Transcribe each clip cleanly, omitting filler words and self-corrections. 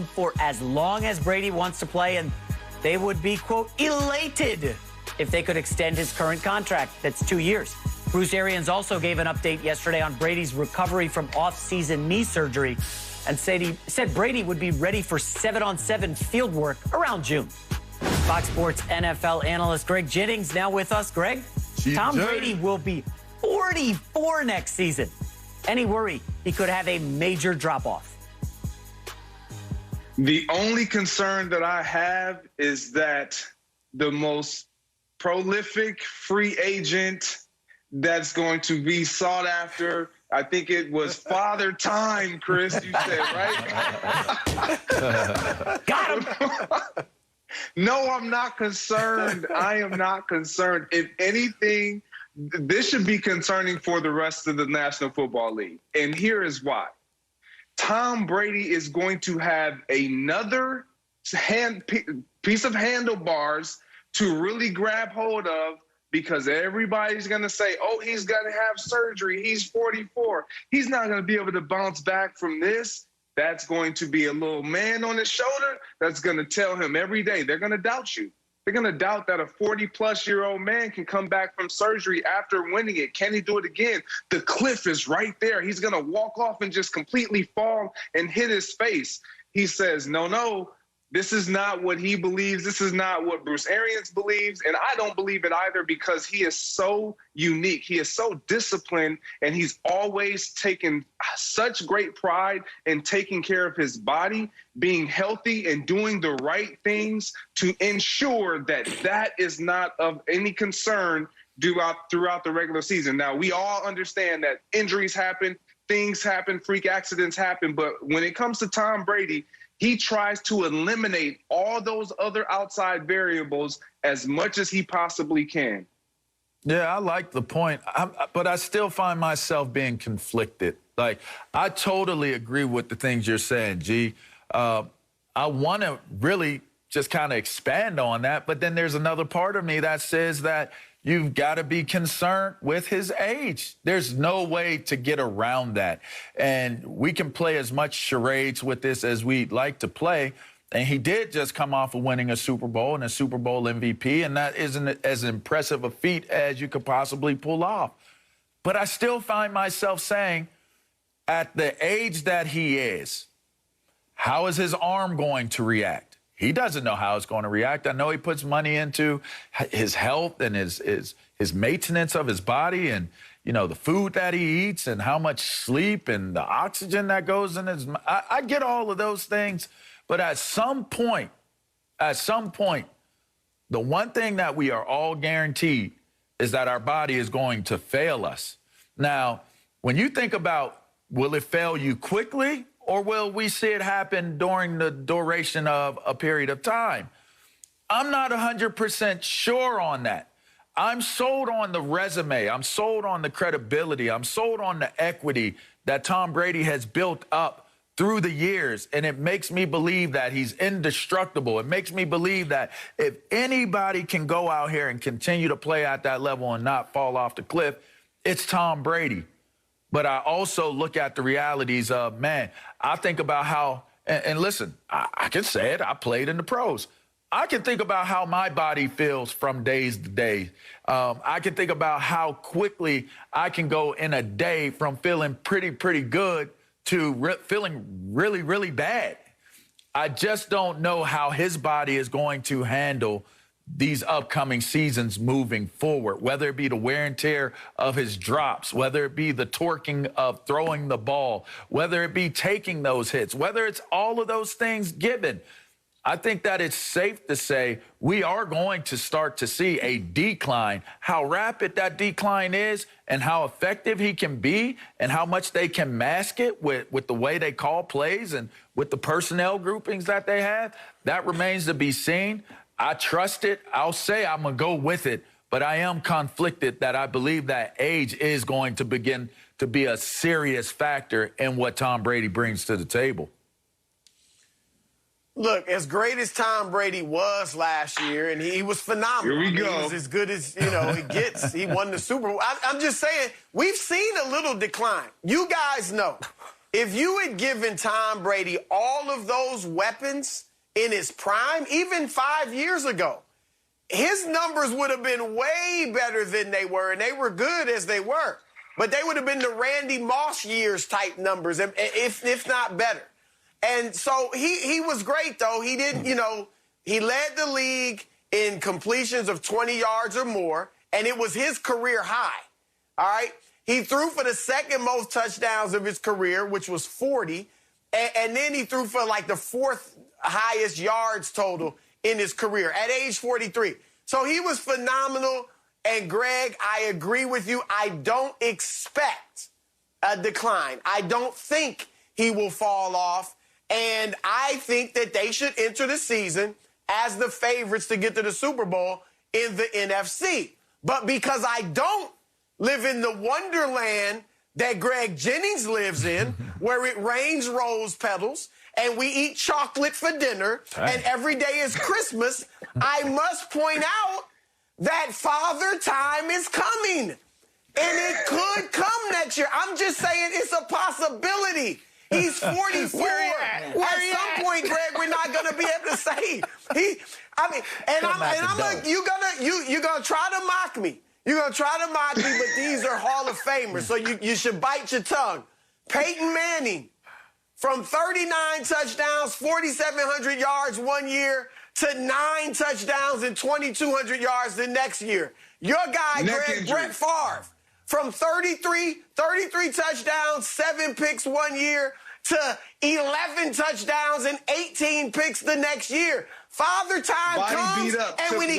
for as long as Brady wants to play, and they would be, quote, elated if they could extend his current contract. That's 2 years. Bruce Arians also gave an update yesterday on Brady's recovery from off-season knee surgery and said Brady would be ready for 7-on-7 field work around June. Fox Sports NFL analyst Greg Jennings now with us. Greg, Tom Brady will be 44 next season. Any worry he could have a major drop-off? The only concern that I have is that the most prolific free agent that's going to be sought after, I think it was Father Time, Chris, you said, right? Got him. No, I'm not concerned. I am not concerned. If anything, this should be concerning for the rest of the National Football League. And here is why. Tom Brady is going to have another piece of handlebars to really grab hold of, because everybody's going to say, oh, he's going to have surgery. He's 44. He's not going to be able to bounce back from this. That's going to be a little man on his shoulder that's going to tell him every day, they're going to doubt you. They're going to doubt that a 40-plus-year-old man can come back from surgery after winning it. Can he do it again? The cliff is right there. He's going to walk off and just completely fall and hit his face. He says, no, this is not what he believes. This is not what Bruce Arians believes. And I don't believe it either, because he is so unique. He is so disciplined, and he's always taken such great pride in taking care of his body, being healthy, and doing the right things to ensure that that is not of any concern throughout the regular season. Now, we all understand that injuries happen, things happen, freak accidents happen. But when it comes to Tom Brady, he tries to eliminate all those other outside variables as much as he possibly can. Yeah, I like the point, but I still find myself being conflicted. Like, I totally agree with the things you're saying, G. I want to really just kind of expand on that, but then there's another part of me that says that you've got to be concerned with his age. There's no way to get around that. And we can play as much charades with this as we'd like to play. And he did just come off of winning a Super Bowl and a Super Bowl MVP, and that isn't as impressive a feat as you could possibly pull off. But I still find myself saying, at the age that he is, how is his arm going to react? He doesn't know how it's going to react. I know he puts money into his health and his maintenance of his body, and, you know, the food that he eats and how much sleep and the oxygen that goes in his. I get all of those things, but at some point, the one thing that we are all guaranteed is that our body is going to fail us. Now, when you think about, will it fail you quickly, or will we see it happen during the duration of a period of time? I'm not 100% sure on that. I'm sold on the resume. I'm sold on the credibility. I'm sold on the equity that Tom Brady has built up through the years, and it makes me believe that he's indestructible. It makes me believe that if anybody can go out here and continue to play at that level and not fall off the cliff, it's Tom Brady. But I also look at the realities of, man, I think about how, and listen, I can say it, I played in the pros. I can think about how my body feels from days to day. I can think about how quickly I can go in a day from feeling pretty good to feeling really, really bad. I just don't know how his body is going to handle these upcoming seasons moving forward, whether it be the wear and tear of his drops, whether it be the torquing of throwing the ball, whether it be taking those hits, whether it's all of those things given. I think that it's safe to say we are going to start to see a decline. How rapid that decline is and how effective he can be and how much they can mask it with the way they call plays and with the personnel groupings that they have, that remains to be seen. I trust it. I'll say I'm going to go with it, but I am conflicted that I believe that age is going to begin to be a serious factor in what Tom Brady brings to the table. Look, as great as Tom Brady was last year, and he was phenomenal. Here we go. He was as good as, he gets. He won the Super Bowl. I'm just saying, we've seen a little decline. You guys know. if you had given Tom Brady all of those weapons in his prime, even 5 years ago, his numbers would have been way better than they were, and they were good as they were. But they would have been the Randy Moss years type numbers, if not better. And so he was great, though. He didn't, he led the league in completions of 20 yards or more, and it was his career high. All right? He threw for the second most touchdowns of his career, which was 40, and then he threw for like the fourth highest yards total in his career at age 43. So he was phenomenal. And, Greg, I agree with you. I don't expect a decline. I don't think he will fall off. And I think that they should enter the season as the favorites to get to the Super Bowl in the NFC. But because I don't live in the wonderland that Greg Jennings lives in, where it rains rose petals and we eat chocolate for dinner and every day is Christmas, I must point out that Father Time is coming. And it could come next year. I'm just saying it's a possibility. He's 44. At some point, Greg, we're not going to be able to say you're gonna try to mock me. You're going to try to mock me, but these are Hall of Famers, so you should bite your tongue. Peyton Manning, from 39 touchdowns, 4,700 yards one year, to 9 touchdowns and 2,200 yards the next year. Your guy, Brett Favre, from 33 touchdowns, 7 picks one year, to 11 touchdowns and 18 picks the next year. Father Time comes, and when he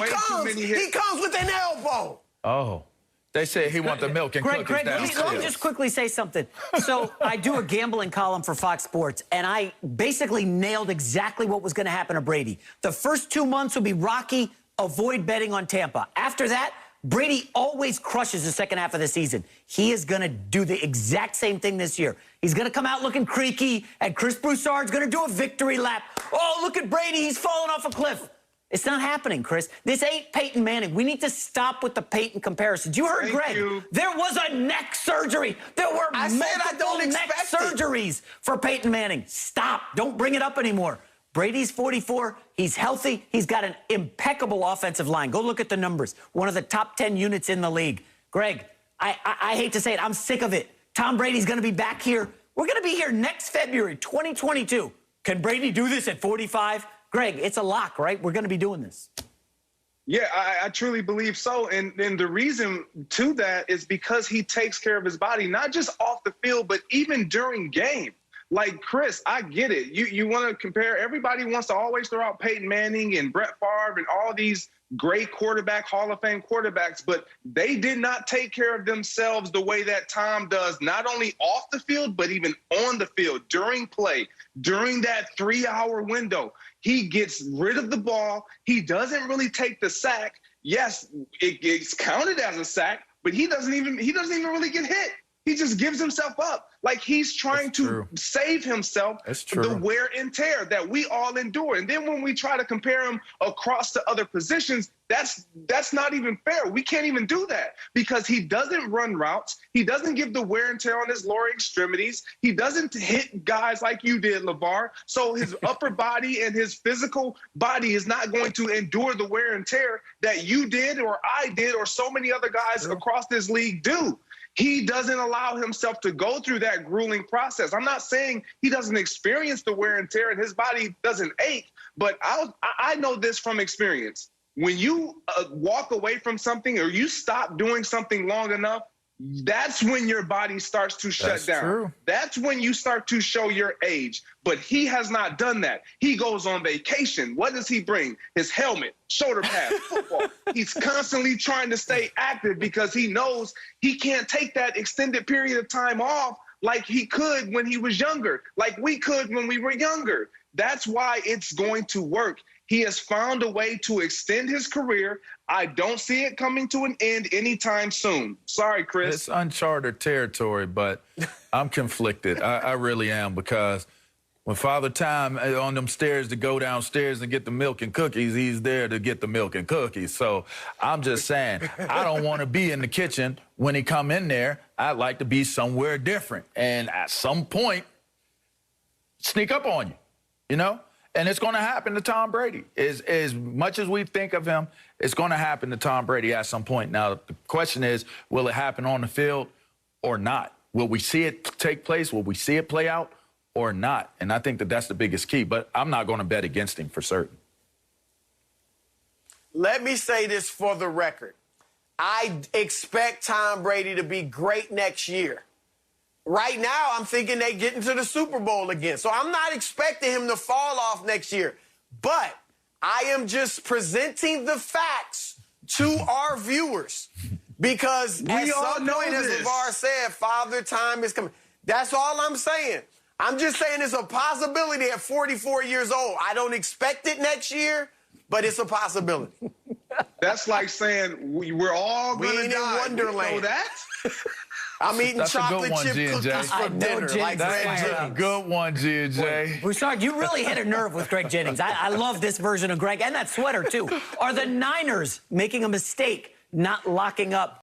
comes with an elbow. Oh. They say he wants the milk and cookies Greg, downstairs. let me just quickly say something. So I do a gambling column for Fox Sports, and I basically nailed exactly what was going to happen to Brady. The first 2 months will be rocky. Avoid betting on Tampa. After that, Brady always crushes the second half of the season. He is going to do the exact same thing this year. He's going to come out looking creaky, and Chris Broussard's going to do a victory lap. Oh, look at Brady. He's falling off a cliff. It's not happening, Chris. This ain't Peyton Manning. We need to stop with the Peyton comparisons. You heard Greg. There was a neck surgery. There were multiple neck surgeries for Peyton Manning. Stop. Don't bring it up anymore. Brady's 44. He's healthy. He's got an impeccable offensive line. Go look at the numbers. One of the top 10 units in the league. Greg, I hate to say it. I'm sick of it. Tom Brady's going to be back here. We're going to be here next February, 2022. Can Brady do this at 45? Greg, it's a lock, right? We're going to be doing this. Yeah, I truly believe so. And the reason to that is because he takes care of his body, not just off the field, but even during game. Like, Chris, I get it. You want to compare. Everybody wants to always throw out Peyton Manning and Brett Favre and all these great quarterback, Hall of Fame quarterbacks, but they did not take care of themselves the way that Tom does, not only off the field, but even on the field, during play, during that 3-hour window. He gets rid of the ball. He doesn't really take the sack. Yes, it's counted as a sack, but he doesn't even really get hit. He just gives himself up. Like he's trying to save himself the wear and tear that we all endure. And then when we try to compare him across to other positions, that's not even fair. We can't even do that because he doesn't run routes. He doesn't give the wear and tear on his lower extremities. He doesn't hit guys like you did, LeVar. So his upper body and his physical body is not going to endure the wear and tear that you did or I did or so many other guys across this league do. He doesn't allow himself to go through that grueling process. I'm not saying he doesn't experience the wear and tear and his body doesn't ache, but I know this from experience. When you walk away from something or you stop doing something long enough, that's when your body starts to shut down. True. That's when you start to show your age. But he has not done that. He goes on vacation. What does he bring? His helmet, shoulder pad, football. He's constantly trying to stay active because he knows he can't take that extended period of time off like he could when he was younger, like we could when we were younger. That's why it's going to work. He has found a way to extend his career. I don't see it coming to an end anytime soon. Sorry, Chris. It's uncharted territory, but I'm conflicted. I really am, because when Father Time on them stairs to go downstairs and get the milk and cookies, he's there to get the milk and cookies. So I'm just saying, I don't want to be in the kitchen when he come in there. I'd like to be somewhere different. And at some point, sneak up on you, you know? And it's going to happen to Tom Brady. As much as we think of him, it's going to happen to Tom Brady at some point. Now, the question is, will it happen on the field or not? Will we see it take place? Will we see it play out or not? And I think that that's the biggest key. But I'm not going to bet against him for certain. Let me say this for the record. I expect Tom Brady to be great next year. Right now, I'm thinking they get into the Super Bowl again. So I'm not expecting him to fall off next year. But I am just presenting the facts to our viewers. Because at some point, as LeVar said, Father Time is coming. That's all I'm saying. I'm just saying it's a possibility at 44 years old. I don't expect it next year, but it's a possibility. That's like saying we're all going to die. Wonderland. You know that? I'm eating chocolate chip cookies for dinner. Like that's a good one, G&J. Broussard, you really hit a nerve with Greg Jennings. I love this version of Greg and that sweater, too. Are the Niners making a mistake not locking up